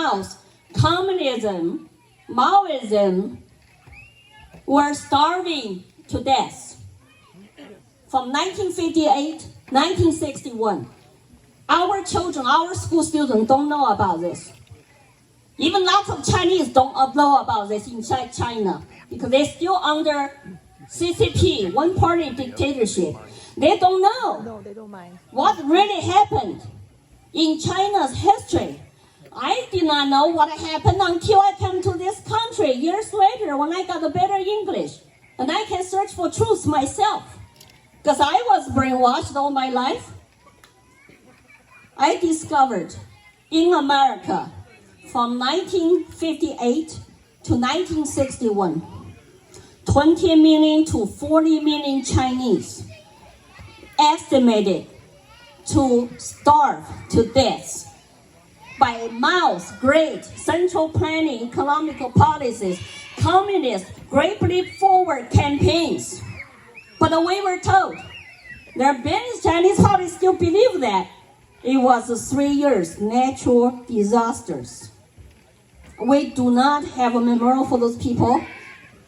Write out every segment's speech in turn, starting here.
Mao's communism, Maoism were starving to death from 1958, 1961. Our children, our school students don't know about this. Even lots of Chinese don't know about this in China because they're still under CCP, one-party dictatorship. They don't know what really happened in China's history. I did not know what happened until I came to this country years later when I got a better English. And I can search for truth myself. Because I was brainwashed all my life. I discovered in America from 1958 to 1961, 20 million to 40 million Chinese estimated to starve to death by Mao's great central planning economical policies, communist Great Leap Forward campaigns. But we were told, there are many Chinese parties still believe that it was 3 years natural disasters. We do not have a memorial for those people.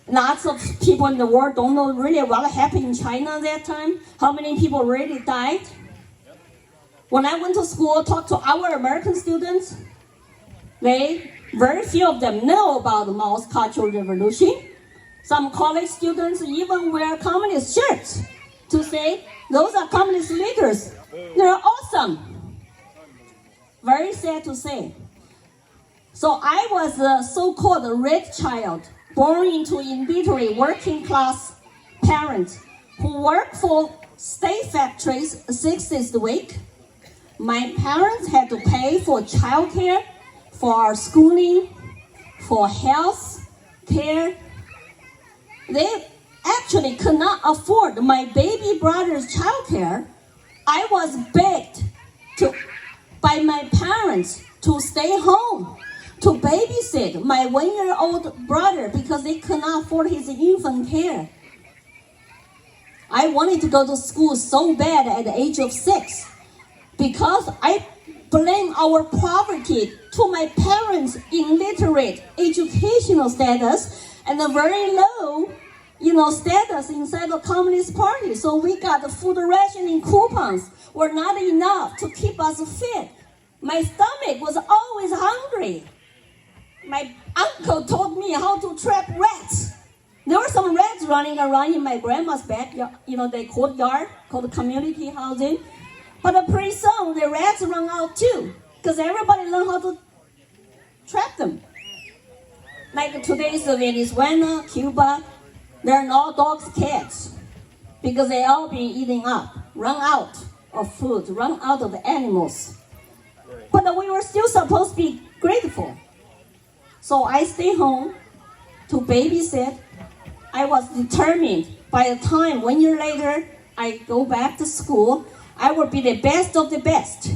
Lots of people in the world don't know really what happened in China at that time, how many people really died. When I went to school, talked to our American students, very few of them know about Mao's Cultural Revolution. Some college students even wear communist shirts to say, those are communist leaders. They're awesome. Very sad to say. So I was a so-called red child, born into illiterate working class parents who worked for state factories 6 days a week. My parents had to pay for childcare, for our schooling, for health care. They actually could not afford my baby brother's childcare. I was begged by my parents to stay home to babysit my 1-year-old brother because they could not afford his infant care. I wanted to go to school so bad at the age of 6 because I blame our poverty to my parents' illiterate educational status and a very low status inside the Communist Party. So we got the food rationing coupons were not enough to keep us fit. My stomach was always hungry. My uncle taught me how to trap rats. There were some rats running around in my grandma's backyard, the courtyard called community housing. But pretty soon the rats run out too, because everybody learned how to trap them. Like today's Venezuela, Cuba, they're no dogs, cats, because they all been eating up, run out of food, run out of animals. But we were still supposed to be grateful. So I stayed home to babysit. I was determined by the time 1 year later I go back to school, I will be the best of the best.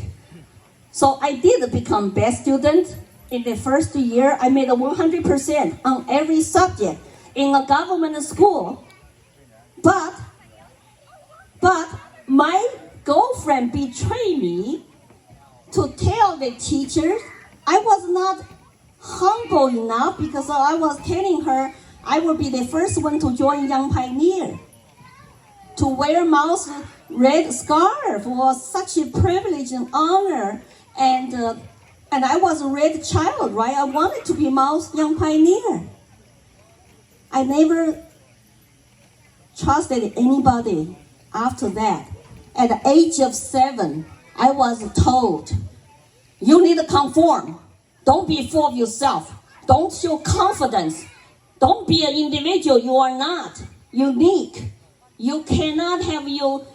So I did become best student. In the first year, I made a 100% on every subject in a government school. But my girlfriend betrayed me to tell the teachers I was not humble enough because I was telling her I will be the first one to join Young Pioneer. To wear Mao's red scarf was such a privilege and honor, and I was a red child, right? I wanted to be Mao's Young Pioneer. I never trusted anybody after that. At the age of 7, I was told, you need to conform. Don't be full of yourself. Don't show confidence. Don't be an individual. You are not unique. You cannot have your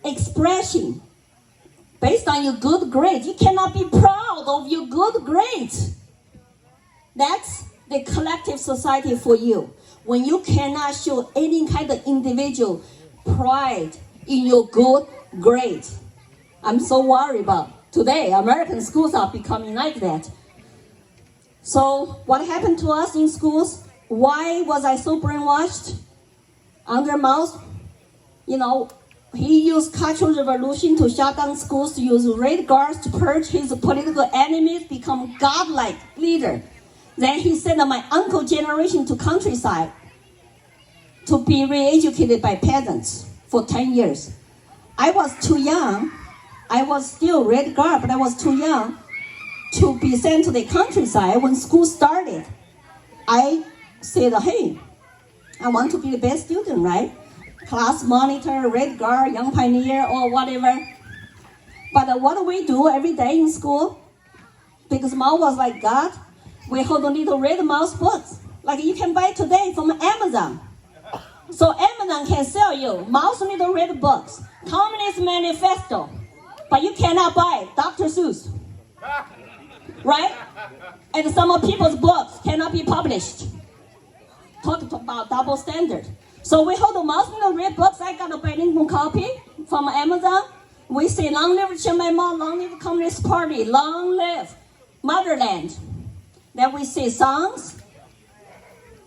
expression based on your good grades. You cannot be proud of your good grades. That's the collective society for you. When you cannot show any kind of individual pride in your good grades. I'm so worried about today. American schools are becoming like that. So what happened to us in schools? Why was I so brainwashed? Under Mao's, He used Cultural Revolution to shut down schools, to use Red Guards to purge his political enemies, become godlike leader. Then he sent my uncle generation to countryside to be re-educated by peasants for 10 years. I was too young. I was still Red Guard, but I was too young to be sent to the countryside. When school started, I said, hey, I want to be the best student, right? Class monitor, Red Guard, young pioneer, or whatever. But what do we do every day in school? Because Mao was like God, we hold a little red mouse books, like you can buy today from Amazon. So Amazon can sell you Mao's little red books, Communist Manifesto, but you cannot buy Dr. Seuss, right? And some of people's books cannot be published. Talk about double standard. So we hold the Mao's little red books. I got a bilingual copy from Amazon. We say, long live Chiang Mai Mao, long live the Communist Party, long live motherland. Then we say songs.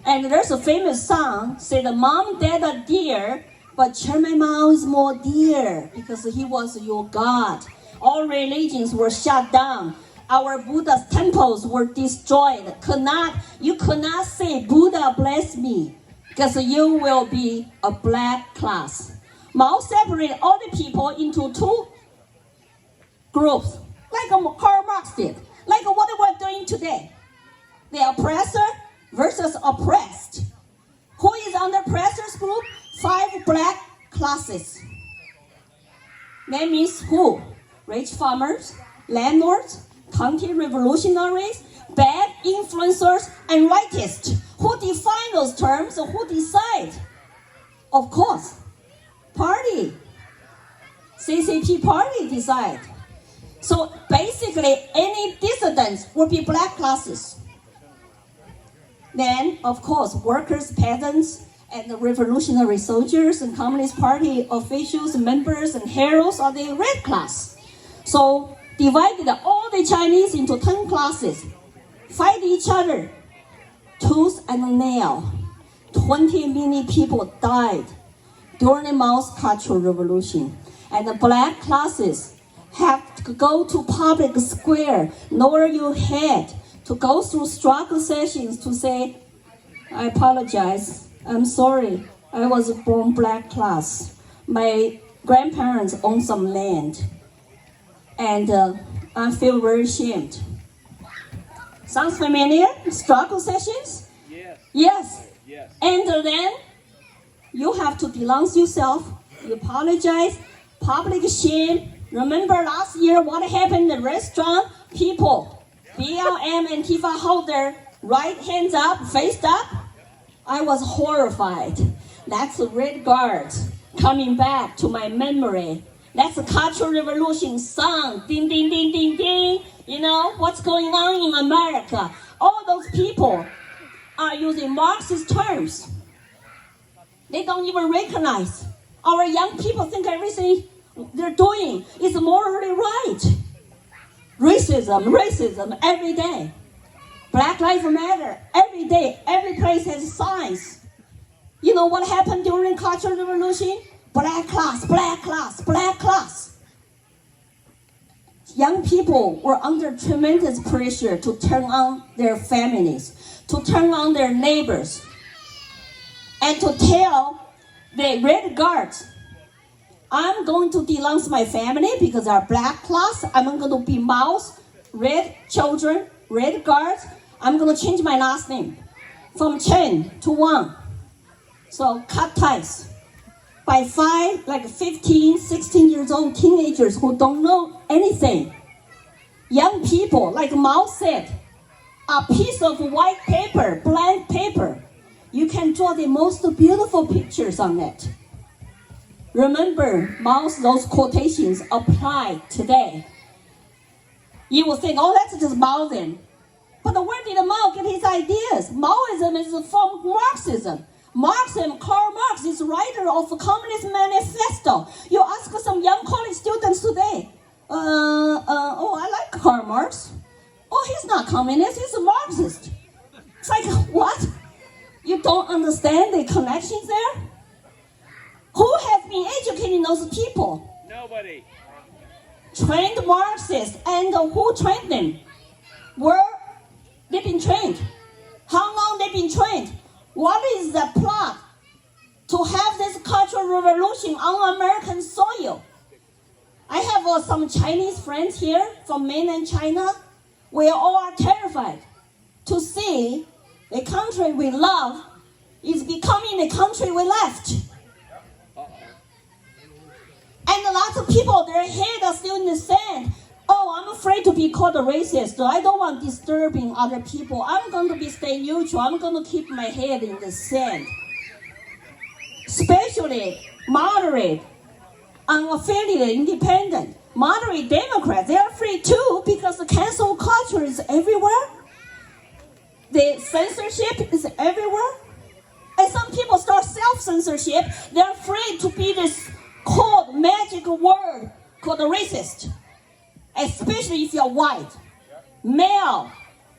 And there's a famous song, say the mom dad are dear, but Chiang Mai Mao is more dear because he was your God. All religions were shut down. Our Buddha's temples were destroyed. You could not say, Buddha bless me, because you will be a black class. Mao separated all the people into two groups, like Karl Marx did, like what we're doing today. The oppressor versus oppressed. Who is under oppressor's group? 5 black classes. That means who? Rich farmers, landlords, counter-revolutionaries, bad influencers, and rightists. Who define those terms? Or who decide? Of course, party. CCP party decide. So basically, any dissidents would be black classes. Then, of course, workers, peasants, and the revolutionary soldiers and Communist Party officials, members, and heroes are the red class. So, divided all the Chinese into 10 classes, fight each other, tooth and nail. 20 million people died during the Mao's Cultural Revolution. And the black classes have to go to public square, lower your head, to go through struggle sessions to say, I apologize, I'm sorry, I was born black class. My grandparents own some land, and I feel very ashamed. Sounds familiar? Struggle sessions? Yes. And then you have to denounce yourself, you apologize, public shame. Remember last year what happened in the restaurant? People, BLM and Antifa hold their right hands up, faced up. I was horrified. That's the Red Guard coming back to my memory. That's the Cultural Revolution song. Ding, ding, ding, ding, ding. You know, what's going on in America? All those people are using Marxist terms. They don't even recognize. Our young people think everything they're doing is morally right. Racism, every day. Black Lives Matter, every day, every place has signs. You know what happened during Cultural Revolution? Black class, black class, black class. Young people were under tremendous pressure to turn on their families, to turn on their neighbors, and to tell the Red Guards, I'm going to denounce my family because they are black class. I'm going to be Mao's red children, Red Guards. I'm going to change my last name from Chen to Wang. So cut ties. By 15, 16 years old teenagers who don't know anything. Young people, like Mao said, a piece of white paper, blank paper. You can draw the most beautiful pictures on it. Remember, those quotations apply today. You will think, oh, that's just Mao then. But where did Mao get his ideas? Maoism is from Marxism. Karl Marx is writer of Communist Manifesto. You ask some young college students today, I like Karl Marx. Oh, he's not communist, he's a Marxist. It's like, what? You don't understand the connections there? Who has been educating those people? Nobody. Trained Marxists, and who trained them? Where they've been trained? How long they've been trained? What is the plot to have this cultural revolution on American soil? I have some Chinese friends here from mainland China. We all are terrified to see the country we love is becoming the country we left. And lots of people, their head are still in the sand. Oh, I'm afraid to be called a racist. I don't want disturbing other people. I'm going to stay neutral. I'm going to keep my head in the sand. Especially moderate, unaffiliated, independent, moderate Democrats. They are free too because the cancel culture is everywhere. The censorship is everywhere. And some people start self-censorship. They're afraid to be this called magic word called racist. Especially if you're white, male,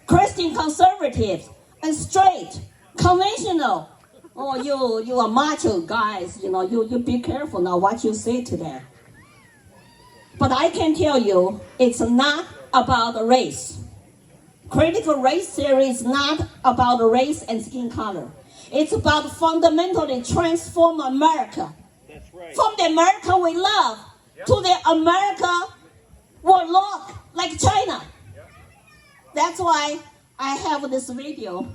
Christian conservative, and straight, conventional. Oh, you are macho guys, you be careful now what you say to them. But I can tell you, it's not about race. Critical race theory is not about race and skin color. It's about fundamentally transform America. That's right. From the America we love to the America warlock like China. That's why I have this video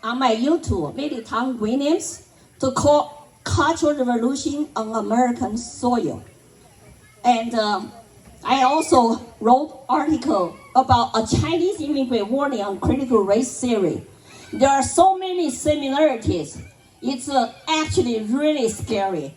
on my YouTube, Lady Tang Williams, to call Cultural Revolution on American Soil. And I also wrote article about a Chinese immigrant warning on critical race theory. There are so many similarities. It's actually really scary.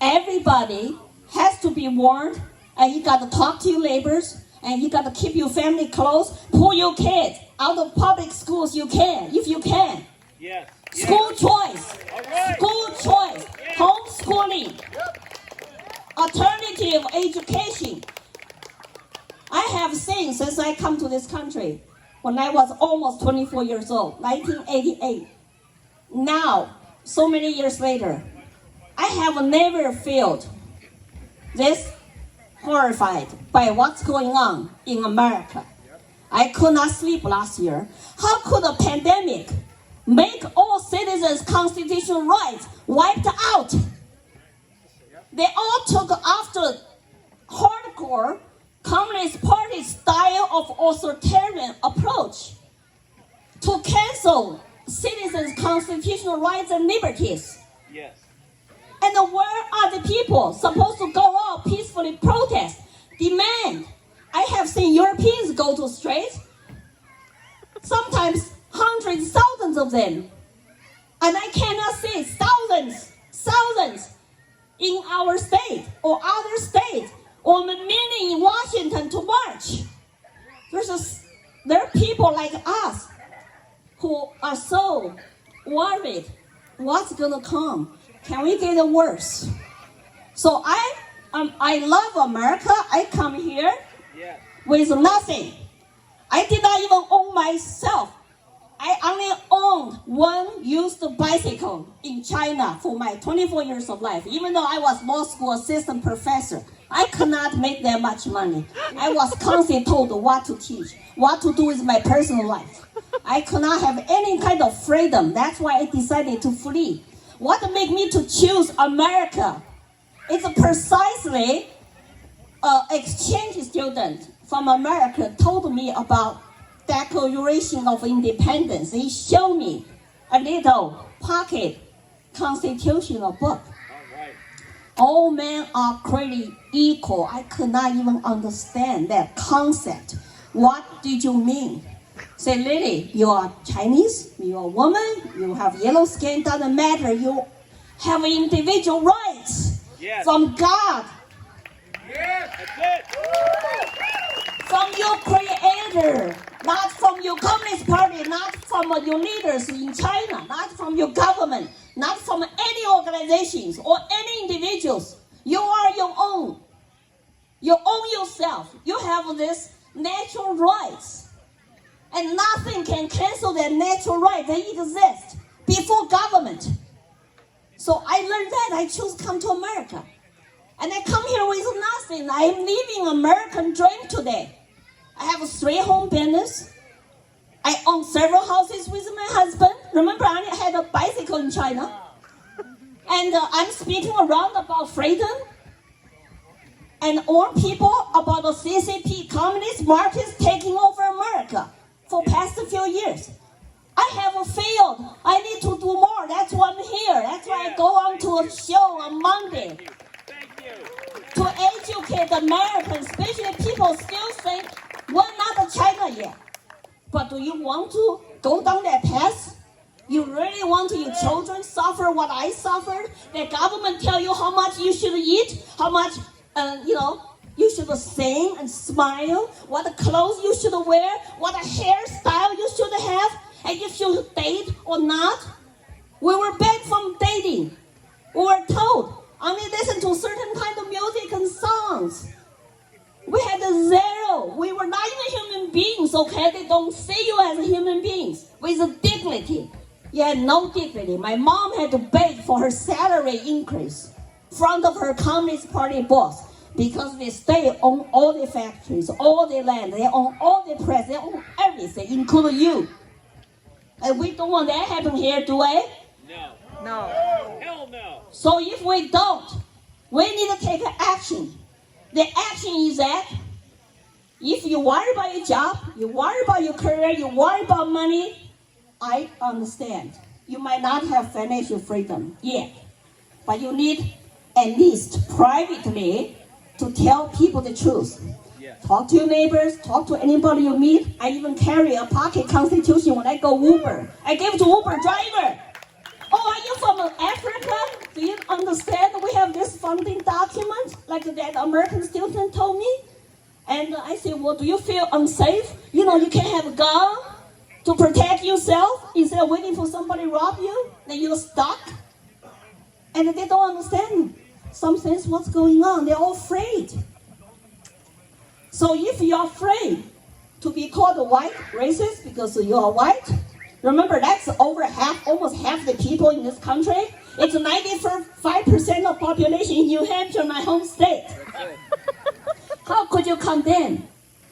Everybody has to be warned, and you got to talk to your neighbors, and you got to keep your family close. Pull your kids out of public schools if you can. Yes. School choice. All right. School choice. Yeah. Homeschooling. Alternative education. I have seen since I come to this country, when I was almost 24 years old, 1988. Now, so many years later, I have never felt this horrified by what's going on in America. I could not sleep last year. How could a pandemic make all citizens' constitutional rights wiped out? They all took after hardcore Communist Party style of authoritarian approach to cancel citizens' constitutional rights and liberties. Yes. And where are the people supposed to go out peacefully protest, demand? I have seen Europeans go to streets, sometimes hundreds, thousands of them. And I cannot see thousands in our state or other states or many in Washington to march. There are people like us who are so worried what's going to come. Can we get worse? So I love America. I come here with nothing. I did not even own myself. I only owned one used bicycle in China for my 24 years of life. Even though I was law school assistant professor, I could not make that much money. I was constantly told what to teach, what to do with my personal life. I could not have any kind of freedom. That's why I decided to flee. What made me to choose America? It's precisely an exchange student from America told me about Declaration of Independence. He showed me a little pocket constitutional book. All men are created equal. I could not even understand that concept. What did you mean? Say, Lily, you are Chinese, you are a woman, you have yellow skin, doesn't matter. You have individual rights from God. Yes, that's it. From your creator, not from your Communist Party, not from your leaders in China, not from your government, not from any organizations or any individuals. You are your own. You own yourself. You have this natural rights. And nothing can cancel that natural right. They exist before government. So I learned that. I chose to come to America. And I come here with nothing. I am living American dream today. I have 3 home business. I own several houses with my husband. Remember, I had a bicycle in China. And I'm speaking around about freedom and warn people about the CCP, Communist Marxists taking over America for past few years. I have failed. I need to do more. That's why I'm here. That's why I go on to a show on Monday. Thank you. To educate Americans, especially people still think we're not China yet. But do you want to go down that path? You really want your children suffer what I suffered? The government tell you how much you should eat, how much, you should sing and smile, what clothes you should wear, what hairstyle you should have, and if you date or not. We were banned from dating. We were told only listen to certain kind of music and songs. We had a 0. We were not even human beings, okay? They don't see you as human beings with dignity. You had no dignity. My mom had to beg for her salary increase in front of her Communist Party boss because they stay on all the factories, all the land, they own all the press, they own everything, including you. And we don't want that happen here, do we? No. No. Hell no. So if we don't, we need to take action. The action is that if you worry about your job, you worry about your career, you worry about money, I understand. You might not have financial freedom yet, but you need at least privately to tell people the truth. Yeah. Talk to your neighbors, talk to anybody you meet. I even carry a pocket constitution when I go Uber. I give it to Uber driver. Oh, are you from Africa? Do you understand we have this funding document like that American student told me? And I said, well, do you feel unsafe? You can't have a gun to protect yourself instead of waiting for somebody to rob you. Then you're stuck. And they don't understand some things, what's going on. They're all afraid. So if you're afraid to be called a white racist because you're white, remember that's almost half the people in this country. It's 95% of population in New Hampshire, my home state. How could you condemn?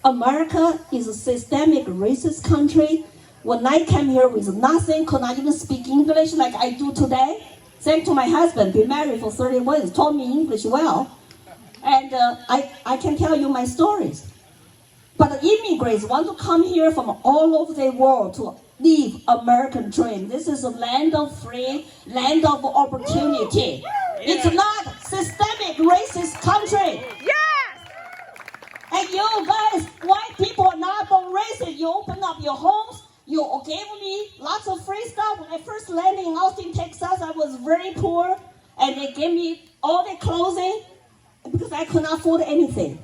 America is a systemic racist country. When I came here with nothing, could not even speak English like I do today. Thanks to my husband, been married for 31 years, taught me English well. And I can tell you my stories. But immigrants want to come here from all over the world to live American dream. This is a land of free, land of opportunity. It's not systemic racist country. Yes! And you guys, white people are not born racist. You open up your homes. You gave me lots of free stuff. When I first landed in Austin, Texas, I was very poor. And they gave me all the clothing because I could not afford anything.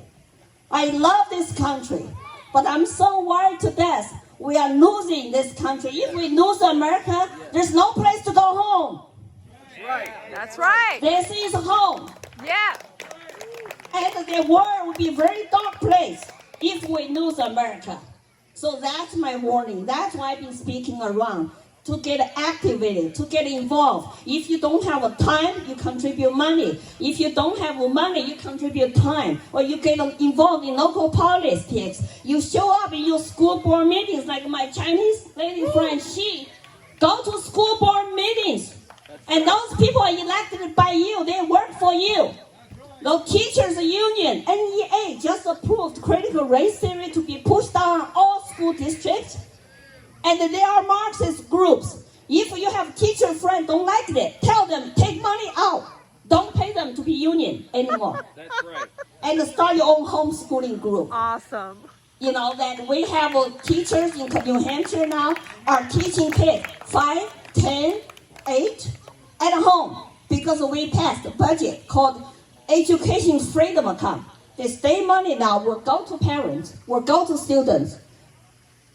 I love this country, but I'm so worried to death. We are losing this country. If we lose America, there's no place to go home. That's right. This is home. Yeah. And the world will be a very dark place if we lose America. So that's my warning. That's why I've been speaking around, to get activated, to get involved. If you don't have a time, you contribute money. If you don't have money, you contribute time. Or you get involved in local politics. You show up in your school board meetings, like my Chinese lady friend, she go to school board meetings. And those people are elected by you. They work for you. The teachers union, NEA, just approved critical race theory to be pushed down on all school districts. And there are Marxist groups. If you have teacher friends don't like it, tell them, take money out. Don't pay them to be union anymore. That's right. And start your own homeschooling group. Awesome. That we have teachers in New Hampshire now are teaching kids 5, 10, 8 at home because we passed a budget called Education Freedom Account. The state money now will go to parents, will go to students.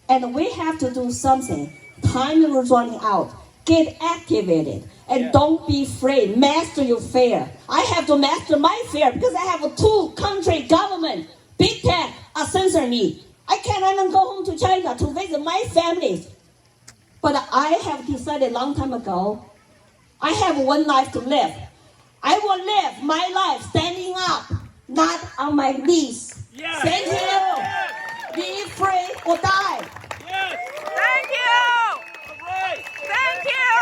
And we have to do something. Time is running out. Get activated. And don't be afraid. Master your fear. I have to master my fear because I have a 2-country government. Big tech censor me. I can't even go home to China to visit my families. But I have decided a long time ago, I have one life to live. I will live my life standing up, not on my knees. Yes. Thank you. Yes. Be free or die. Yes. Thank you. All right. Thank you.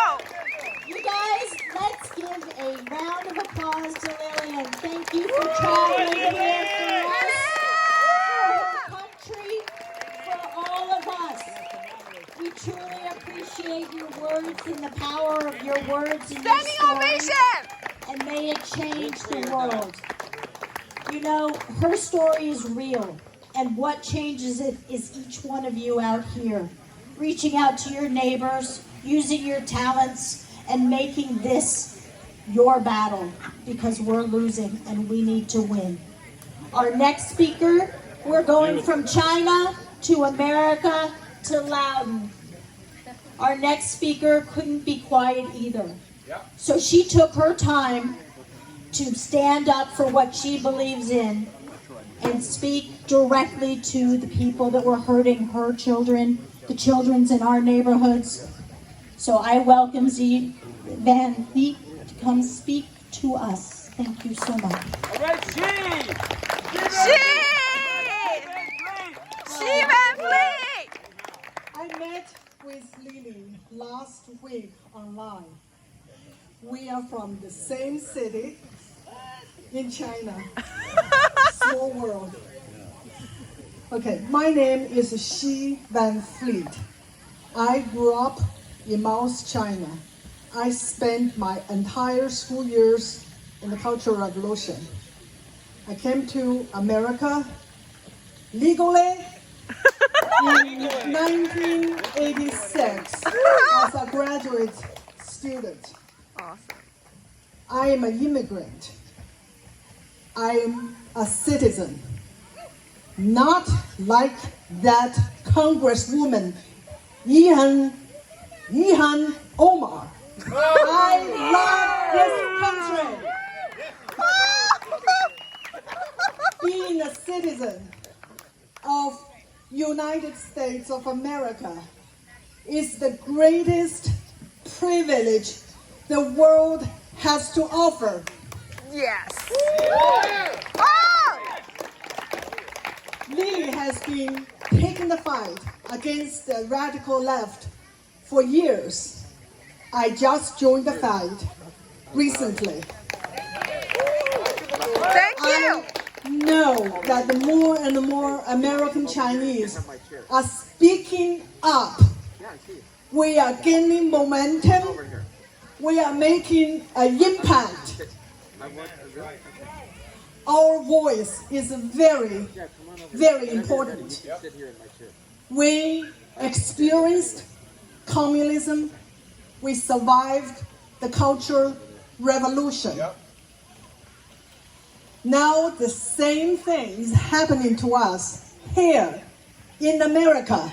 You guys, let's give a round of applause to Lillian. Thank you for traveling here for us, for her country, for all of us. We truly appreciate your words and the power of your words and your Standing story. ovation. And may it change the world. You know, her story is real. And what changes it is each one of you out here, reaching out to your neighbors, using your talents, and making this your battle, because we're losing and we need to win. Our next speaker, we're going from China to America to Loudon. Our next speaker couldn't be quiet either. So she took her time to stand up for what she believes in and speak directly to the people that were hurting her children, the children's in our neighborhoods. So I welcome Z Van Leek to come speak to us. Thank you so much. All right, she Van Fleet. I met with Lily last week online. We are from the same city in China. Small world. Okay, my name is Xi Van Fleet. I grew up in South China. I spent my entire school years in the Cultural Revolution. I came to America legally in 1986 as a graduate student. Awesome. I am an immigrant. I am a citizen. Not like that Congresswoman Ilhan Omar. I love this country. Being a citizen of United States of America is the greatest privilege the world has to offer. Yes. Oh! Lily has been taking the fight against the radical left for years. I just joined the fight recently. Thank you. I know that the more and more American Chinese are speaking up. We are gaining momentum. We are making an impact. Our voice is very, very important. We experienced communism. We survived the Cultural Revolution. Now the same thing is happening to us here in America.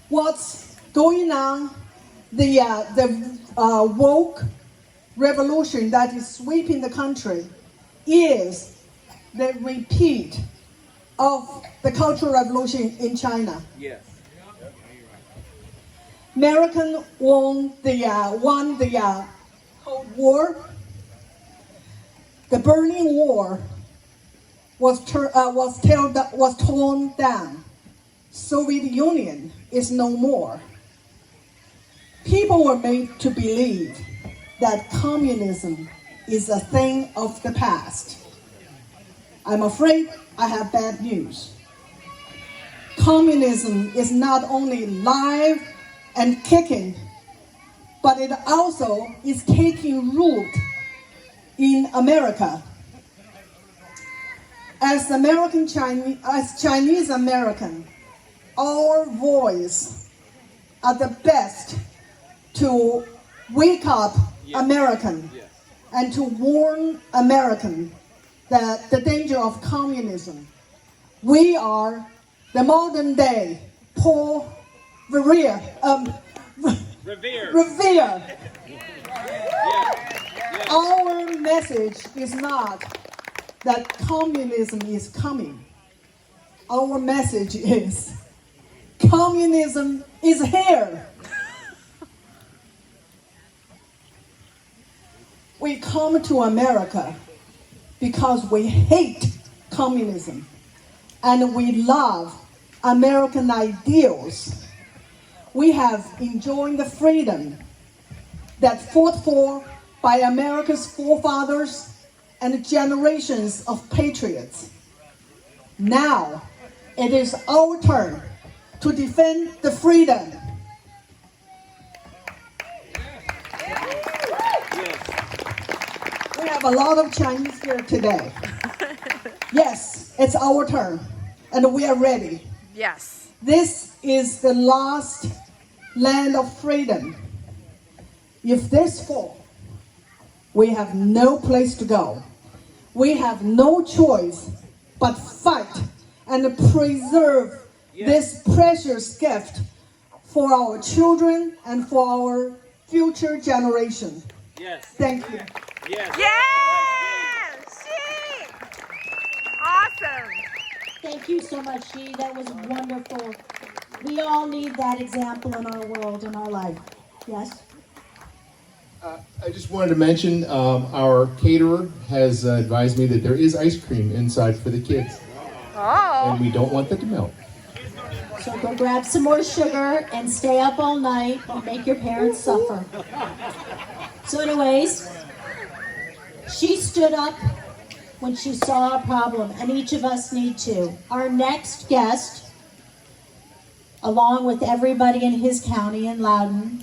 What's going on? The woke revolution that is sweeping the country is the repeat of the Cultural Revolution in China. Yes. American won the Cold War. The Berlin Wall was torn down. Soviet Union is no more. People were made to believe that communism is a thing of the past. I'm afraid I have bad news. Communism is not only live and kicking, but it also is taking root in America. As Chinese American, our voice are the best to wake up American and to warn American that the danger of communism. We are the modern day Paul Revere. Our message is not that communism is coming. Our message is communism is here. We come to America because we hate communism and we love American ideals. We have enjoyed the freedom that fought for by America's forefathers and generations of patriots. Now, it is our turn to defend the freedom. We have a lot of Chinese here today. Yes, it's our turn, and we are ready. Yes. This is the last land of freedom. If this falls, we have no place to go. We have no choice but fight and preserve this precious gift for our children and for our future generation. Yes. Thank you. Yes. Yes! She! Awesome. Thank you so much, Shi. That was wonderful. We all need that example in our world, in our life. Yes? I just wanted to mention our caterer has advised me that there is ice cream inside for the kids, Oh. and we don't want that to melt. So go grab some more sugar and stay up all night and make your parents suffer. So anyways, she stood up when she saw a problem, and each of us need to. Our next guest, along with everybody in his county in Loudoun,